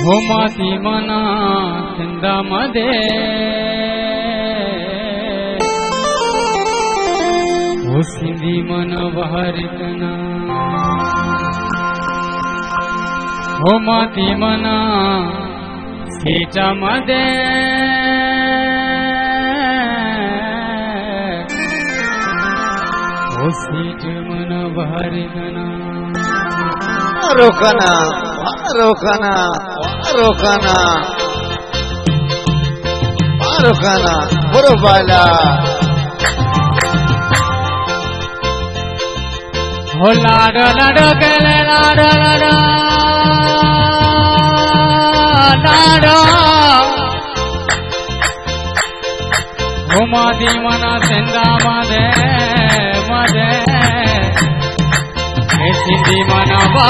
हो माती मना सिंधामध्ये हो सिंधी मन बहरकना हो माती मना सेटामध्ये हो सीट मन बहरकना रोकना रोकना रोकना रोकना बरोबाला हो लाड लाड केले लाड लाड लाड हो मादी मना सेंदा मध्ये मध्ये हे सिंधी मनवा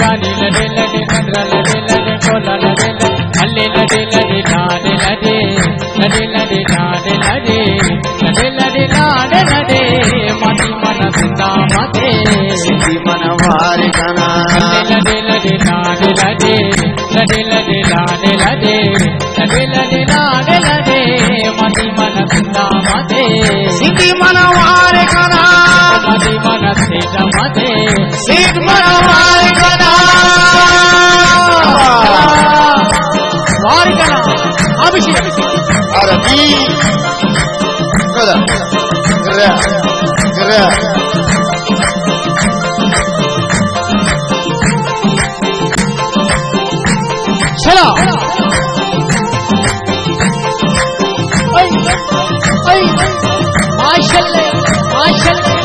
जानी लड़े लड़े नगरा लड़े लड़े कोला लड़े लड़े हल्ले लड़े लड़े लाडे लड़े लड़े लड़े लाडे लड़े लड़े लड़े लाडे लड़े माटी मन सिंधा मधे सिंधी मन वारे गाना हल्ले लड़े लड़े लाडे लड़े लड़े लड़े लाडे लड़े लड़े लड़े लाडे लड़े माटी मन सिंधा मधे सिंधी मन वारे गाना माटी मन सेठ मधे सीट मन वारे गाना Arabi kada gra gra चला माशाल्लाह माशाल्लाह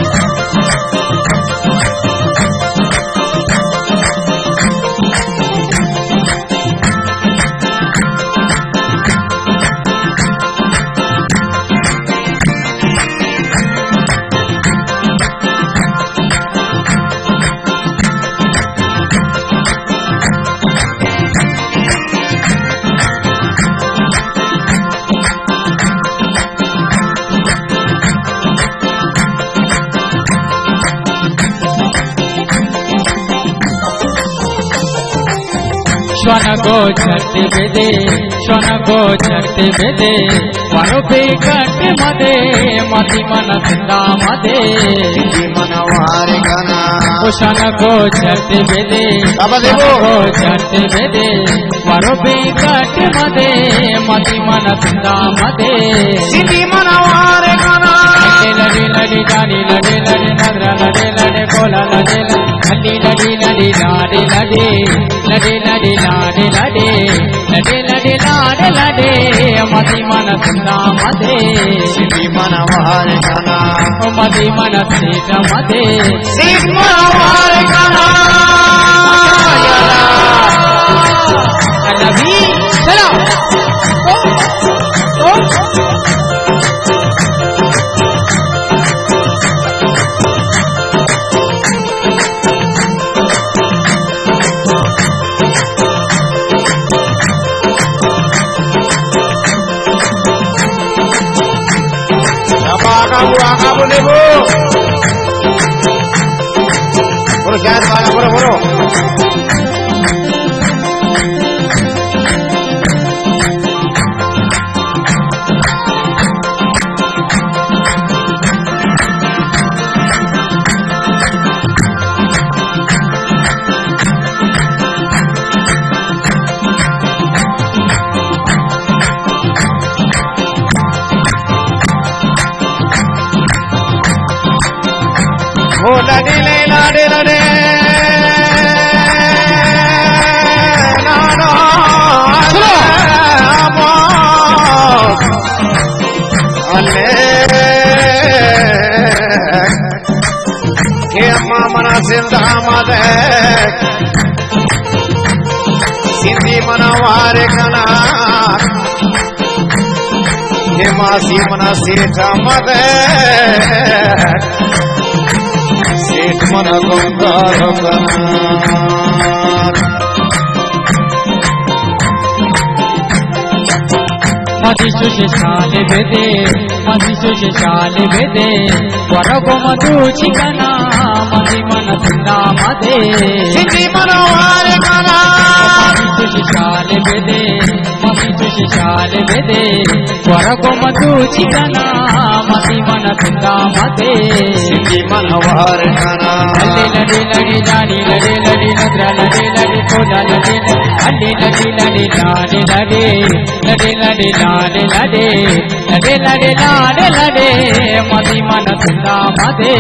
श्वन गो छत्ती बेदे श्वन गो छत्ती बेदे वनो पे कट मदे मती मन सिंधा मदे सिंधी मन वारे गाना श्वन गो छत्ती बेदे बाबा देवो गो छत्ती बेदे वनो पे कट मदे मती मन सिंधा मदे सिंधी मन वारे गाना लड़ी लड़ी जानी लड़े लड़े नगरा लड़े लड़े कोला लड़े लड़ी लड़ी लड़ी लाडे लड़े लड़े लड़ी लाडे लड़े लड़े लड़े लाडे लड़े मती मन सिंधा मधे सिंधी मन वारे गाना मती मन सेठ मधे सीट मन वारे गाना नबी चलो Kamu nih bu, buru jangan buru buru. ओ लड़ी ले लाडे लड़े के अम्मा मना सिंधा मद सिंधी मना वारे कना के मासी मना सेठ मद सेठ मना गंगार कना मधु सुशाले बेदे मधु सुशाले बेदे वरगो मधु चिकना मधि मन सिंधा मदे सिंधी मनोहर कना मधु सुशाले बेदे मधु सुशाले बेदे वरगो मधु चिकना मधि मन सिंधा मदे सिंधी मनोहर कना लड़े लड़े जानी लड़े लड़े नजरा लड़े लड़े कोला लड़े लड़े लड़े लड़े लाडे लड़े लड़े लड़े लाडे लड़े लड़े लड़े लाडे लड़े मधि मन सिंधा मदे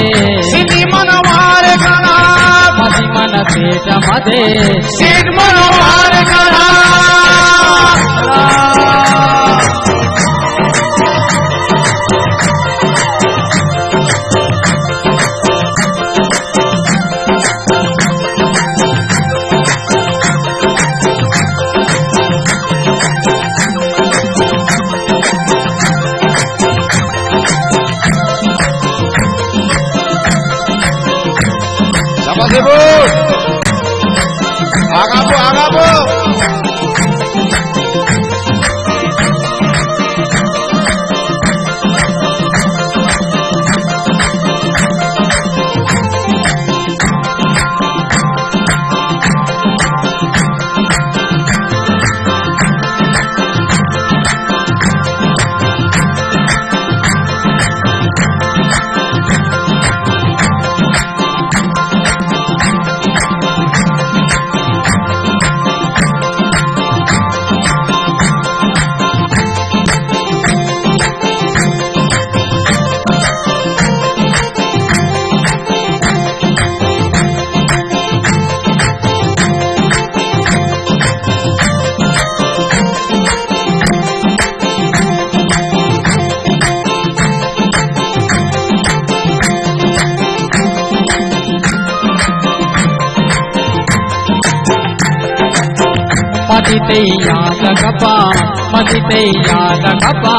सिंधी मनोहर कना मधि मन सेठ मदे सेठ मनोहर कना देबो आगाबो मदिते याद कपा मदिते याद कपा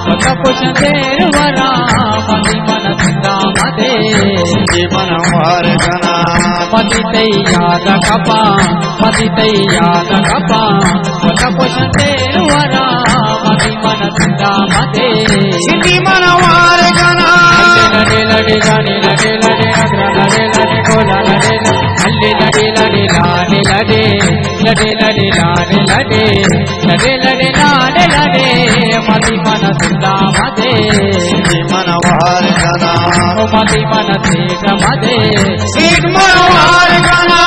मत कुछ देर वरा मधि मन सिंधा मदे सिंधी मनोहर कना मदिते याद कपा मदिते याद कपा मत कुछ देर वरा मधि मन सिंधा मदे सिंधी मनोहर कना लड़े लड़े जाने लड़े लड़े अदरा लड़े लड़े कोला लड़े लड़े लड़े लड़े लाडे लड़े लड़े लड़े लाडे लड़े लड़े लड़े लाडे लड़े मधि मन सिंधा मदे सिंधी मनोहर कना मधि मन सेठ मदे सेठ मनोहर कना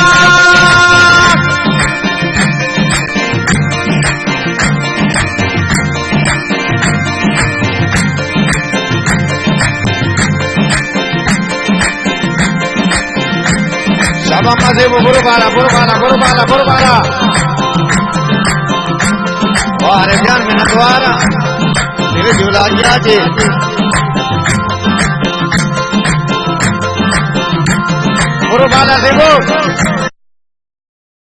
Sabama devo burubara. Wahare jan mena dwara. Mere jula jaje. Burubara devo.